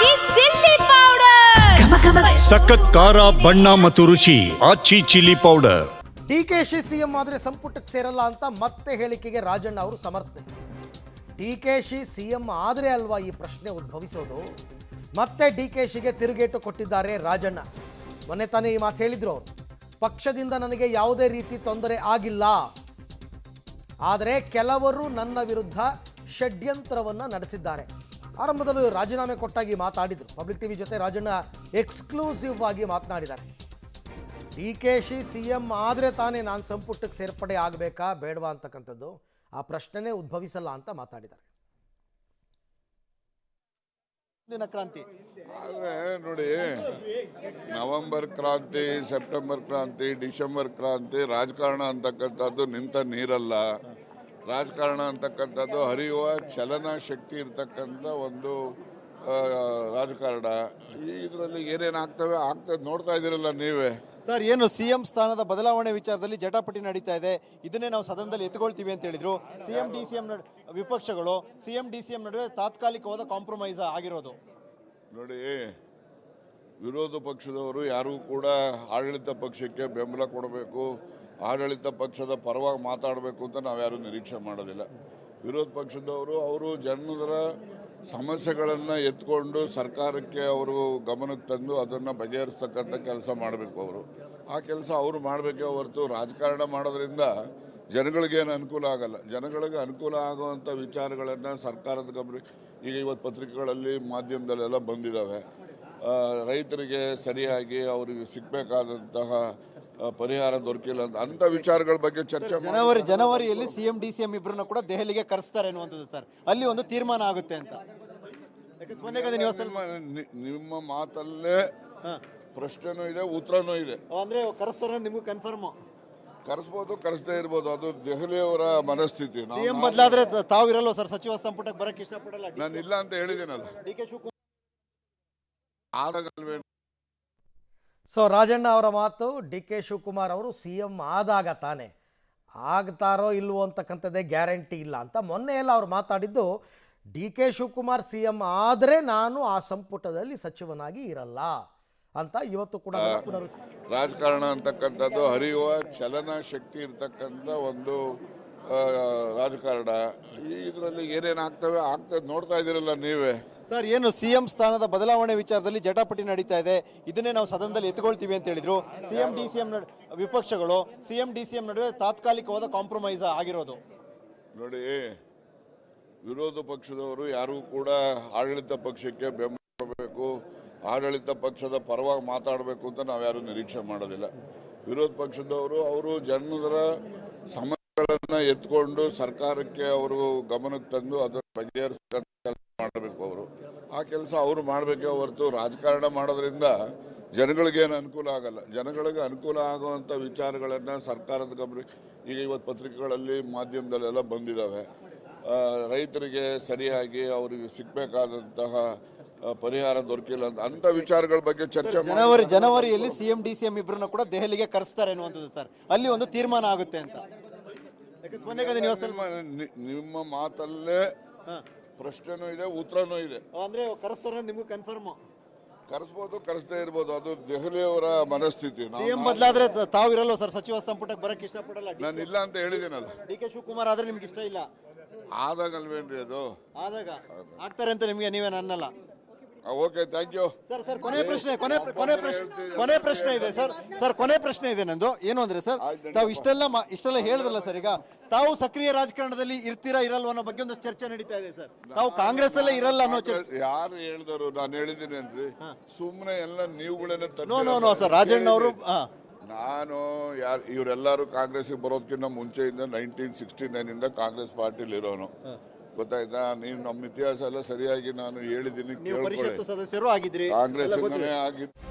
ಆಚಿ chilli powder ಸಖತ್ ಖಾರ ಬಣ್ಣ ಮತ್ತು ರುಚಿ ಆಚಿ ಚಿಲ್ಲಿ ಪೌಡರ್. ಡಿಕೆಶಿ ಸಿಎಂ ಆದರೆ ಸಂಪುಟಕ್ಕೆ ಸೇರಲ್ಲ ಅಂತ ಮತ್ತೆ ಹೇಳಿಕೆಗೆ ರಾಜಣ್ಣ ಅವರು ಸಮರ್ಥನೆ. ಡಿಕೆಶಿ ಸಿಎಂ ಆದರೆ ಅಲ್ವಾ ಈ ಪ್ರಶ್ನೆ ಉದ್ಭವಿಸೋದು? ಮತ್ತೆ ಡಿಕೆಶಿಗೆ ತಿರುಗೇಟು ಕೊಟ್ಟಿದ್ದಾರೆ ರಾಜಣ್ಣ. ಮೊನ್ನೆ ತಾನೇ ಈ ಮಾತು ಹೇಳಿದ್ರು ಅವರು. ಪಕ್ಷದಿಂದ ನನಗೆ ಯಾವುದೇ ರೀತಿ ತೊಂದರೆ ಆಗಿಲ್ಲ, ಆದರೆ ಕೆಲವರು ನನ್ನ ವಿರುದ್ಧ ಷಡ್ಯಂತ್ರವನ್ನು ನಡೆಸಿದ್ದಾರೆ. ಆರಂಭದಲ್ಲೂ ರಾಜೀನಾಮೆ ಕೊಟ್ಟಾಗಿ ಮಾತಾಡಿದರು. ಪಬ್ಲಿಕ್ ಟಿವಿ ಜೊತೆ ರಾಜಣ್ಣ ಎಕ್ಸ್ಕ್ಲೂಸಿವ್ ಆಗಿ ಮಾತನಾಡಿದ್ದಾರೆ. ಡಿಕೆಶಿ ಸಿಎಂ ಆದರೆ ತಾನೇ ನಾನು ಸಂಪುಟಕ್ಕೆ ಸೇರ್ಪಡೆ ಆಗಬೇಕಾ ಬೇಡವಾ ಅಂತಕ್ಕಂಥದ್ದು ಆ ಪ್ರಶ್ನೆನೇ ಉದ್ಭವಿಸಲ್ಲ ಅಂತ ಮಾತಾಡಿದ್ದಾರೆ. ದಿನ ಕ್ರಾಂತಿ ಆದರೆ ನೋಡಿ, ನವೆಂಬರ್ ಕ್ರಾಂತಿ, ಸೆಪ್ಟೆಂಬರ್ ಕ್ರಾಂತಿ, ಡಿಸೆಂಬರ್ ಕ್ರಾಂತಿ ರಾಜಕಾರಣ ಅಂತಕ್ಕಂಥದ್ದು ನಿಂತ ನೀರಲ್ಲ. ರಾಜಕಾರಣ ಅಂತಕ್ಕಂಥದ್ದು ಹರಿಯುವ ಚಲನ ಶಕ್ತಿ ಇರ್ತಕ್ಕಂಥ ಒಂದು ರಾಜಕಾರಣ. ಇದರಲ್ಲಿ ಏನೇನು ಆಗ್ತದೆ ನೋಡ್ತಾ ಇದ್ದೀರಲ್ಲ ನೀವೇ. ಸರ್, ಏನು ಸಿಎಂ ಸ್ಥಾನದ ಬದಲಾವಣೆ ವಿಚಾರದಲ್ಲಿ ಜಟಾಪಟಿ ನಡೀತಾ ಇದೆ, ಇದನ್ನೇ ನಾವು ಸದನದಲ್ಲಿ ಎತ್ಕೊಳ್ತೀವಿ ಅಂತ ಹೇಳಿದ್ರು. ಸಿಎಂ ಡಿಸಿಎಂ ವಿಪಕ್ಷಗಳು ಸಿಎಂ ಡಿಸಿಎಂ ನಡುವೆ ತಾತ್ಕಾಲಿಕವಾದ ಕಾಂಪ್ರಮೈಸ್ ಆಗಿರೋದು. ನೋಡಿ, ವಿರೋಧ ಪಕ್ಷದವರು ಯಾರೂ ಕೂಡ ಆಡಳಿತ ಪಕ್ಷಕ್ಕೆ ಬೆಂಬಲ ಕೊಡಬೇಕು, ಆಡಳಿತ ಪಕ್ಷದ ಪರವಾಗಿ ಮಾತಾಡಬೇಕು ಅಂತ ನಾವ್ಯಾರೂ ನಿರೀಕ್ಷೆ ಮಾಡೋದಿಲ್ಲ. ವಿರೋಧ ಪಕ್ಷದವರು ಅವರು ಜನರ ಸಮಸ್ಯೆಗಳನ್ನು ಎತ್ಕೊಂಡು ಸರ್ಕಾರಕ್ಕೆ ಅವರು ಗಮನಕ್ಕೆ ತಂದು ಅದನ್ನು ಬಗೆಹರಿಸ್ತಕ್ಕಂಥ ಕೆಲಸ ಮಾಡಬೇಕು. ಅವರು ಆ ಕೆಲಸ ಅವರು ಮಾಡಬೇಕೇ ಹೊರತು ರಾಜಕಾರಣ ಮಾಡೋದ್ರಿಂದ ಜನಗಳಿಗೇನು ಅನುಕೂಲ ಆಗಲ್ಲ. ಜನಗಳಿಗೆ ಅನುಕೂಲ ಆಗುವಂಥ ವಿಚಾರಗಳನ್ನು ಸರ್ಕಾರದ ಗಮನ ಈಗ ಇವತ್ತು ಪತ್ರಿಕೆಗಳಲ್ಲಿ ಮಾಧ್ಯಮದಲ್ಲೆಲ್ಲ ಬಂದಿದ್ದಾವೆ. ರೈತರಿಗೆ ಸರಿಯಾಗಿ ಅವರಿಗೆ ಸಿಗಬೇಕಾದಂತಹ ಪರಿಹಾರ ದೊರಕಿಲ್ಲ ಅಂಥ ವಿಚಾರಗಳ ಬಗ್ಗೆ ಚರ್ಚೆ ಜನವರಿಯಲ್ಲಿ ಸಿಎಂ ಡಿಸಿಎಂ ಇಬ್ಬರನ್ನ ಕೂಡ ದೆಹಲಿಗೆ ಕರೆಸ್ತಾರೆ ಅನ್ನುವಂಥದ್ದು ಸರ್. ಅಲ್ಲಿ ಒಂದು ತೀರ್ಮಾನ ಆಗುತ್ತೆ ಅಂತ ನಿಮ್ಮ ಮಾತಲ್ಲೇ ಪ್ರಶ್ನೆನೂ ಇದೆ, ಉತ್ತರನೂ ಇದೆ. ಅಂದ್ರೆ ಕರೆಸ್ತಾರೆ ನಿಮ್ಗೂ ಕನ್ಫರ್ಮ್? ಕರೆಸ್ಬೋದು, ಕರೆಸದೇ ಇರ್ಬೋದು, ಅದು ದೆಹಲಿಯವರ ಮನಸ್ಥಿತಿ. ಸಿಎಂ ಬದಲಾದ್ರೆ ತಾವು ಇರಲ್ವ ಸರ್ ಸಚಿವ ಸಂಪುಟಕ್ಕೆ ಬರಕ್ಕೆ ಇಷ್ಟಪಡಲ್ಲ? ನಾನು ಇಲ್ಲ ಅಂತ ಹೇಳಿದ್ದೀನಲ್ಲ. ಡಿಕೆ ಶಿವಕುಮಾರ್ ಆದಾಗಲ್ವೇ? ಸೊ ರಾಜಣ್ಣ ಅವರ ಮಾತು, ಡಿ ಕೆ ಶಿವಕುಮಾರ್ ಅವರು ಸಿಎಂ ಆದಾಗ ತಾನೆ, ಆಗ್ತಾರೋ ಇಲ್ವೋ ಅಂತಕ್ಕಂಥದ್ದೇ ಗ್ಯಾರಂಟಿ ಇಲ್ಲ ಅಂತ ಮೊನ್ನೆ ಎಲ್ಲ ಅವ್ರು ಮಾತಾಡಿದ್ದು. ಡಿ ಕೆ ಶಿವಕುಮಾರ್ ಸಿಎಂ ಆದರೆ ನಾನು ಆ ಸಂಪುಟದಲ್ಲಿ ಸಚಿವನಾಗಿ ಇರಲ್ಲ ಅಂತ ಇವತ್ತು ಕೂಡ ರಾಜಕಾರಣ ಅಂತಕ್ಕಂಥದ್ದು ಹರಿಯುವ ಚಲನ ಶಕ್ತಿ ಇರ್ತಕ್ಕಂಥ ಒಂದು ರಾಜಕಾರಣ. ಇದರಲ್ಲಿ ಏನೇನು ಆಗ್ತದೆ ನೋಡ್ತಾ ಇದ್ದೀರಲ್ಲ ನೀವೇ. ಸರ್, ಏನು ಸಿಎಂ ಸ್ಥಾನದ ಬದಲಾವಣೆ ವಿಚಾರದಲ್ಲಿ ಜಟಾಪಟಿ ನಡೀತಾ ಇದೆ, ಇದನ್ನೇ ನಾವು ಸದನದಲ್ಲಿ ಎತ್ಕೊಳ್ತೀವಿ ಅಂತ ಹೇಳಿದ್ರು. ಸಿಎಂ ಡಿಸಿಎಂ ವಿಪಕ್ಷಗಳು ಸಿಎಂ ಡಿಸಿಎಂ ನಡುವೆ ತಾತ್ಕಾಲಿಕವಾದ ಕಾಂಪ್ರಮೈಸ್ ಆಗಿರೋದು. ನೋಡಿ, ವಿರೋಧ ಪಕ್ಷದವರು ಯಾರೂ ಕೂಡ ಆಡಳಿತ ಪಕ್ಷಕ್ಕೆ ಬೆಂಬಲ ಕೊಡಬೇಕು, ಆಡಳಿತ ಪಕ್ಷದ ಪರವಾಗಿ ಮಾತಾಡಬೇಕು ಅಂತ ನಾವ್ಯಾರೂ ನಿರೀಕ್ಷೆ ಮಾಡೋದಿಲ್ಲ. ವಿರೋಧ ಪಕ್ಷದವರು ಅವರು ಜನರ ಸಮಸ್ಯೆಗಳನ್ನು ಎತ್ಕೊಂಡು ಸರ್ಕಾರಕ್ಕೆ ಅವರು ಗಮನಕ್ಕೆ ತಂದು ಅದನ್ನು ಬಗೆಹರಿಸ್ತಕ್ಕಂಥ ಕೆಲಸ ಮಾಡಬೇಕು. ಅವರು ಆ ಕೆಲಸ ಅವರು ಮಾಡಬೇಕೇ ಹೊರತು ರಾಜಕಾರಣ ಮಾಡೋದ್ರಿಂದ ಜನಗಳಿಗೇನು ಅನುಕೂಲ ಆಗಲ್ಲ. ಜನಗಳಿಗೆ ಅನುಕೂಲ ಆಗುವಂಥ ವಿಚಾರಗಳನ್ನು ಸರ್ಕಾರದ ಗಮನ ಈಗ ಇವತ್ತು ಪತ್ರಿಕೆಗಳಲ್ಲಿ ಮಾಧ್ಯಮದಲ್ಲೆಲ್ಲ ಬಂದಿದ್ದಾವೆ. ರೈತರಿಗೆ ಸರಿಯಾಗಿ ಅವರಿಗೆ ಸಿಗಬೇಕಾದಂತಹ ಪರಿಹಾರ ದೊರಕಿಲ್ಲ ಅಂಥ ವಿಚಾರಗಳ ಬಗ್ಗೆ ಚರ್ಚೆ ಜನವರಿಯಲ್ಲಿ ಸಿಎಂ ಡಿಸಿಎಂ ಇಬ್ಬರನ್ನ ಕೂಡ ದೆಹಲಿಗೆ ಕರೆಸ್ತಾರೆ ಅನ್ನುವಂಥದ್ದು ಸರ್. ಅಲ್ಲಿ ಒಂದು ತೀರ್ಮಾನ ಆಗುತ್ತೆ ಅಂತ ನಿಮ್ಮ ಮಾತಲ್ಲೇ ಪ್ರಶ್ನೆನೂ ಇದೆ, ಉತ್ತರನೂ ಇದೆ. ಅಂದ್ರೆ ಕರೆಸ್ತಾರೆ ನಿಮ್ಗೂ ಕನ್ಫರ್ಮ್? ಕರೆಸ್ಬೋದು, ಕರೆಸದೇ ಇರ್ಬೋದು, ಅದು ದೆಹಲಿಯವರ ಮನಸ್ಥಿತಿ. ಸಿಎಂ ಬದಲಾದ್ರೆ ತಾವು ಇರಲ್ವ ಸರ್ ಸಚಿವ ಸಂಪುಟಕ್ಕೆ ಬರಕ್ಕೆ ಇಷ್ಟಪಡಲ್ಲ? ನಾನು ಇಲ್ಲ ಅಂತ ಹೇಳಿದ್ದೀನಲ್ಲ. ಡಿ ಕೆ ಶಿವಕುಮಾರ್ ಆದ್ರೆ ನಿಮ್ಗೆ ಇಷ್ಟ ಇಲ್ಲ? ಆದಾಗಲ್ವೇನ್ರಿ ಅದು? ಆದಾಗ ಆಗ್ತಾರೆ ಅಂತ ನಿಮ್ಗೆ ನೀವೇನು ಅನ್ನಲ್ಲ? Okay, thank you sir. ಕೊನೆ ಪ್ರಶ್ನೆ ಇದೆ ಸರ್. ಕೊನೆ ಪ್ರಶ್ನೆ ಇದೆ ನಂದು. ಏನು ಅಂದ್ರೆ ಸರ್, ತಾವು ಇಷ್ಟೆಲ್ಲ ಹೇಳಿದ್ರಲ್ಲ ಸರ್, ಈಗ ತಾವು ಸಕ್ರಿಯ ರಾಜಕಾರಣದಲ್ಲಿ ಇರ್ತೀರಾ ಇರಲ್ವ ಅನ್ನೋ ಬಗ್ಗೆ ಒಂದು ಚರ್ಚೆ ನಡೀತಾ ಇದೆ ಸರ್. ತಾವು ಕಾಂಗ್ರೆಸ್ ಅಲ್ಲೇ ಇರಲ್ಲ ಅನ್ನೋ ಚರ್ಚೆ. ಯಾರು ಹೇಳಿದರು? ನಾನು ಹೇಳಿದ್ದೀನಿ ಅನ್ರಿ, ಸುಮ್ಮನೆ ಎಲ್ಲ ನೀವುಗಳನ್ನ ನೋ ಸರ್. ರಾಜಣ್ಣ ಅವರು ನಾನು ಇವರೆಲ್ಲರೂ ಕಾಂಗ್ರೆಸ್ಗೆ ಬರೋದಕ್ಕಿಂತ ಮುಂಚೆಯಿಂದ 1969 ಕಾಂಗ್ರೆಸ್ ಪಾರ್ಟಿಲಿ ಇರೋನು, ಗೊತ್ತಾಯ್ತಾ? ನೀವು ನಮ್ಮ ಇತಿಹಾಸ ಎಲ್ಲ ಸರಿಯಾಗಿ ನಾನು ಹೇಳಿದ್ದೀನಿ, ಸದಸ್ಯರು ಆಗಿದ್ರಿ, ಕಾಂಗ್ರೆಸ್ ಆಗಿದ್ದು.